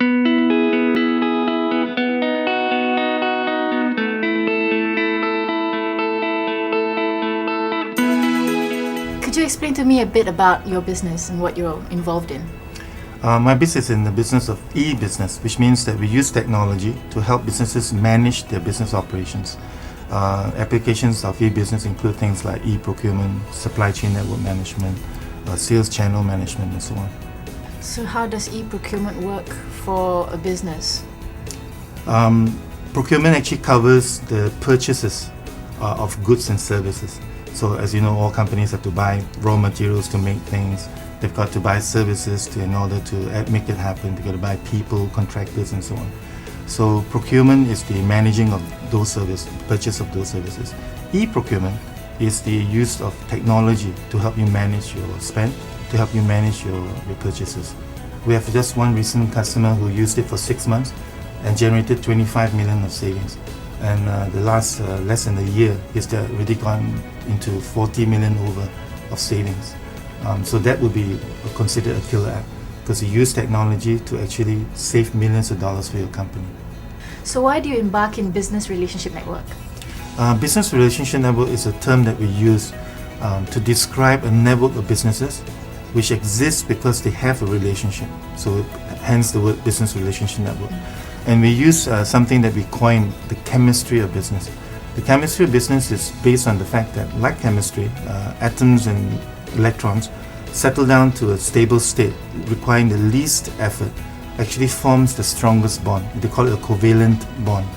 Could you explain to me a bit about your business and what you're involved in? My business is in the business of e-business, which means that we use technology to help businesses manage their business operations. Applications of e-business include things like e-procurement, supply chain network management, sales channel management, and so on. So how does e-procurement work for a business? Procurement actually covers the purchases of goods and services. So as you know, all companies have to buy raw materials to make things. They've got to buy services in order to make it happen. They've got to buy people, contractors, and so on. So procurement is the managing of those services, purchase of those services. E-procurement is the use of technology to help you manage your spend, to help you manage your purchases. We have just one recent customer who used it for 6 months and generated 25 million of savings. And the last less than a year, he's already gone into 40 million over of savings. So that would be considered a killer app, because you use technology to actually save millions of dollars for your company. So why do you embark in Business Relationship Network? Business Relationship Network is a term that we use to describe a network of businesses which exists because they have a relationship. So hence the word Business Relationship Network. And we use something that we coined the chemistry of business. The chemistry of business is based on the fact that, like chemistry, atoms and electrons settle down to a stable state requiring the least effort actually forms the strongest bond. They call it a covalent bond.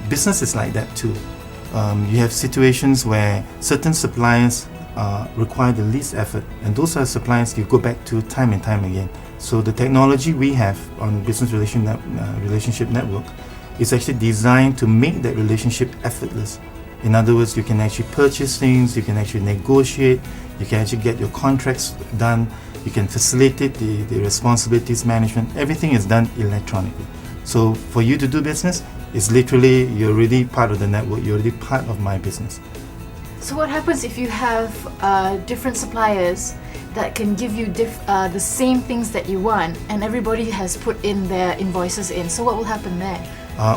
Business is like that too. You have situations where certain suppliers require the least effort, and those are suppliers you go back to time and time again. So the technology we have on Business Relationship Network is actually designed to make that relationship effortless. In other words, you can actually purchase things, you can actually negotiate, you can actually get your contracts done, you can facilitate the responsibilities management. Everything is done electronically. So for you to do business, it's literally, you're already part of the network, you're already part of my business. So what happens if you have different suppliers that can give you the same things that you want, and everybody has put in their invoices in? So what will happen there?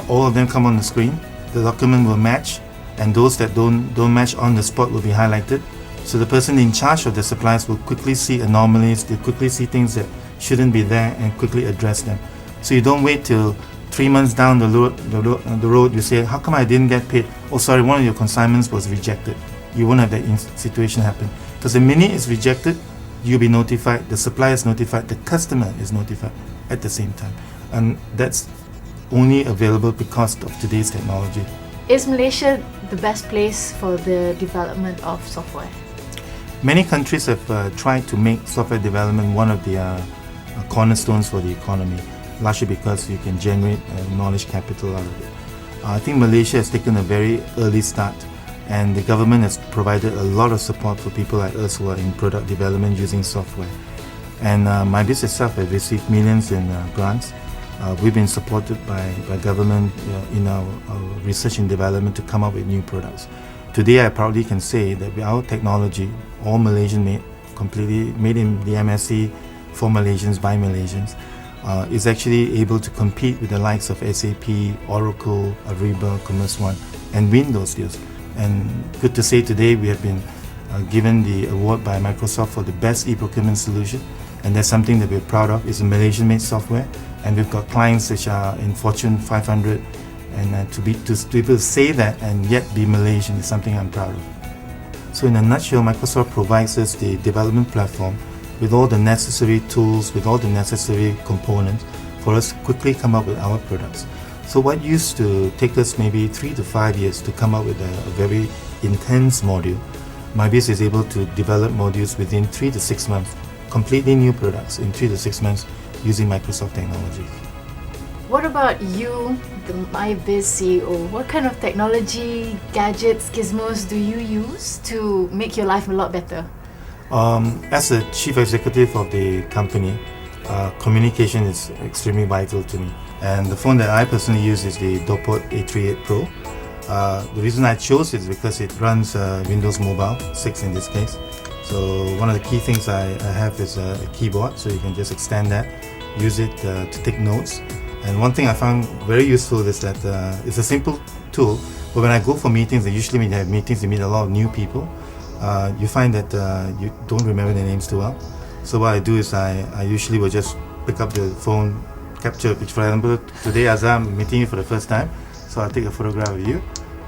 All of them come on the screen, the document will match, and those that don't match on the spot will be highlighted. So the person in charge of the suppliers will quickly see anomalies, they quickly see things that shouldn't be there and quickly address them. So you don't wait till 3 months down the road, you say, how come I didn't get paid? Oh sorry, one of your consignments was rejected. You won't have that situation happen. Because the minute it's rejected, you'll be notified, the supplier is notified, the customer is notified at the same time. And that's only available because of today's technology. Is Malaysia the best place for the development of software? Many countries have tried to make software development one of the cornerstones for the economy, largely because you can generate knowledge capital out of it. I think Malaysia has taken a very early start, and the government has provided a lot of support for people like us who are in product development using software. And MyBiz itself has received millions in grants. We've been supported by government in our research and development to come up with new products. Today I proudly can say that with our technology, all Malaysian made, completely made in the MSC, for Malaysians, by Malaysians, is actually able to compete with the likes of SAP, Oracle, Ariba, Commerce One, and win those deals. And good to say today we have been given the award by Microsoft for the best e-procurement solution, and that's something that we're proud of. It's a Malaysian-made software, and we've got clients which are in Fortune 500, and to be able to say that and yet be Malaysian is something I'm proud of. So in a nutshell, Microsoft provides us the development platform with all the necessary tools, with all the necessary components for us to quickly come up with our products. So what used to take us maybe 3 to 5 years to come up with a very intense module, MyBiz is able to develop modules within 3 to 6 months, completely new products in 3 to 6 months using Microsoft technology. What about you, the MyBiz CEO? What kind of technology, gadgets, gizmos do you use to make your life a lot better? As the chief executive of the company, communication is extremely vital to me. And the phone that I personally use is the Dopod A38 Pro. The reason I chose it is because it runs Windows Mobile 6 in this case. So one of the key things I have is a keyboard, so you can just extend that, use it to take notes. And one thing I found very useful is that it's a simple tool, but when I go for meetings, usually when you have meetings, you meet a lot of new people. You find that you don't remember their names too well. So what I do is I usually will just pick up the phone, capture a picture. For example, today as I'm meeting you for the first time, so I'll take a photograph of you,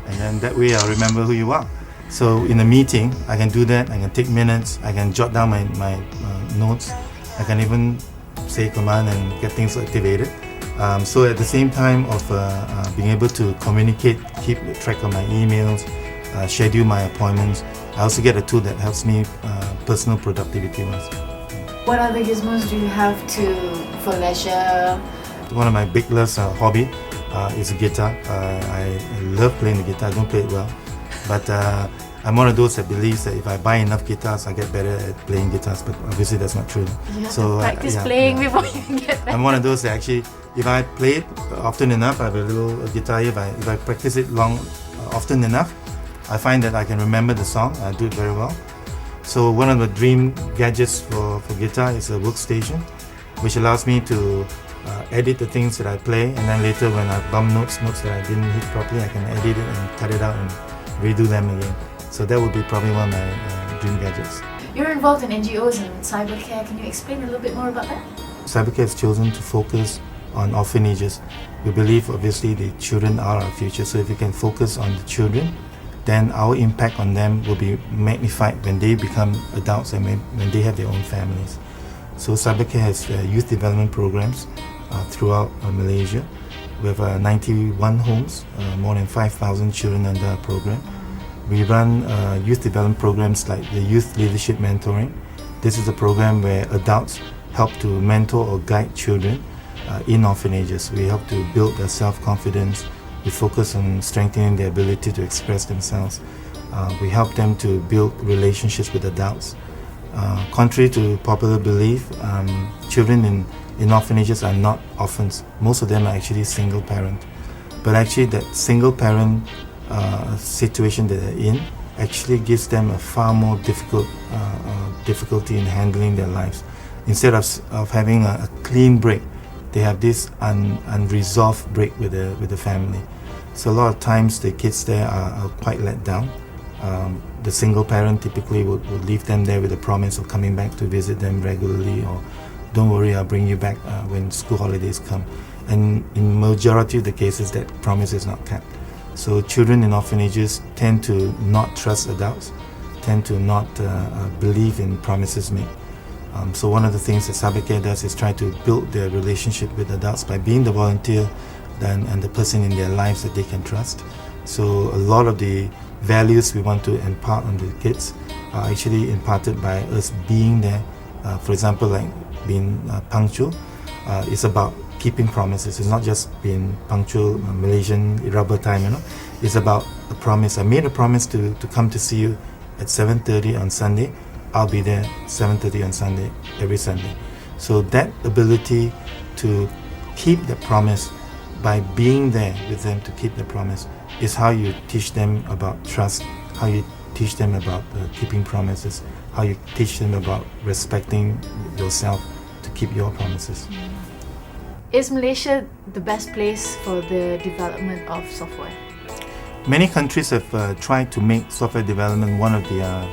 and then that way I'll remember who you are. So in a meeting, I can do that. I can take minutes. I can jot down my notes. I can even say command and get things activated. So at the same time of being able to communicate, keep track of my emails, schedule my appointments, I also get a tool that helps me personal productivity wise. What other gizmos do you have for leisure? One of my big loves hobby is guitar. I love playing the guitar. I don't play it well, but I'm one of those that believes that if I buy enough guitars, I get better at playing guitars. But obviously, that's not true. You have to practice playing before you get better. I'm one of those that actually, if I play it often enough, I have a little guitar here. If I practice it often enough, I find that I can remember the song. I do it very well. So one of the dream gadgets for guitar is a workstation, which allows me to edit the things that I play, and then later when I bump notes that I didn't hit properly, I can edit it and cut it out and redo them again. So that would be probably one of my dream gadgets. You're involved in NGOs and cybercare. Can you explain a little bit more about that? Cybercare has chosen to focus on orphanages. We believe obviously the children are our future, so if we can focus on the children, then our impact on them will be magnified when they become adults and when they have their own families. So Cybercare has youth development programs throughout Malaysia. We have 91 homes, more than 5,000 children under our program. We run youth development programs like the Youth Leadership Mentoring. This is a program where adults help to mentor or guide children in orphanages. We help to build their self-confidence. We focus on strengthening their ability to express themselves. We help them to build relationships with adults. Contrary to popular belief, children in orphanages are not orphans. Most of them are actually single parent. But actually that single parent situation that they're in actually gives them a far more difficulty in handling their lives. Instead of having a clean break, they have this unresolved break with the family. So a lot of times the kids there are quite let down. The single parent typically would leave them there with a promise of coming back to visit them regularly, or don't worry, I'll bring you back when school holidays come. And in majority of the cases, that promise is not kept. So children in orphanages tend to not trust adults, tend to not believe in promises made. So one of the things that Cybercare does is try to build their relationship with adults by being the volunteer and the person in their lives that they can trust. So a lot of the values we want to impart on the kids are actually imparted by us being there. For example, like being punctual. It's about keeping promises. It's not just being punctual, Malaysian rubber time, It's about a promise. I made a promise to come to see you at 7:30 on Sunday. I'll be there 7:30 on Sunday, every Sunday. So that ability to keep the promise by being there with them to keep the promise is how you teach them about trust, how you teach them about keeping promises, how you teach them about respecting yourself to keep your promises. Is Malaysia the best place for the development of software? Many countries have tried to make software development one of the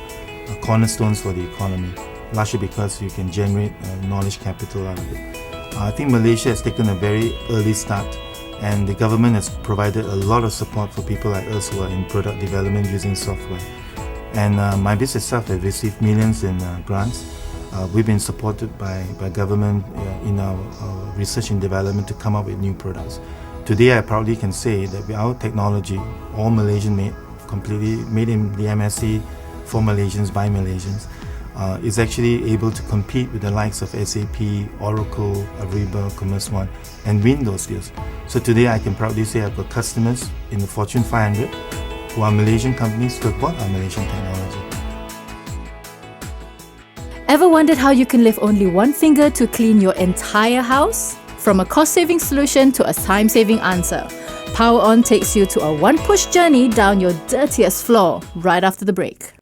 cornerstones for the economy, largely because you can generate knowledge capital out of it. I think Malaysia has taken a very early start, and the government has provided a lot of support for people like us who are in product development using software. And MyBiz itself has received millions in grants. We've been supported by government in our research and development to come up with new products. Today I proudly can say that with our technology, all Malaysian made, completely made in the MSC for Malaysians by Malaysians, is actually able to compete with the likes of SAP, Oracle, Ariba, Commerce One, and win those deals. So today I can proudly say I've got customers in the Fortune 500 who are Malaysian companies who have bought our Malaysian technology. Ever wondered how you can lift only one finger to clean your entire house? From a cost-saving solution to a time-saving answer, PowerOn takes you to a one-push journey down your dirtiest floor right after the break.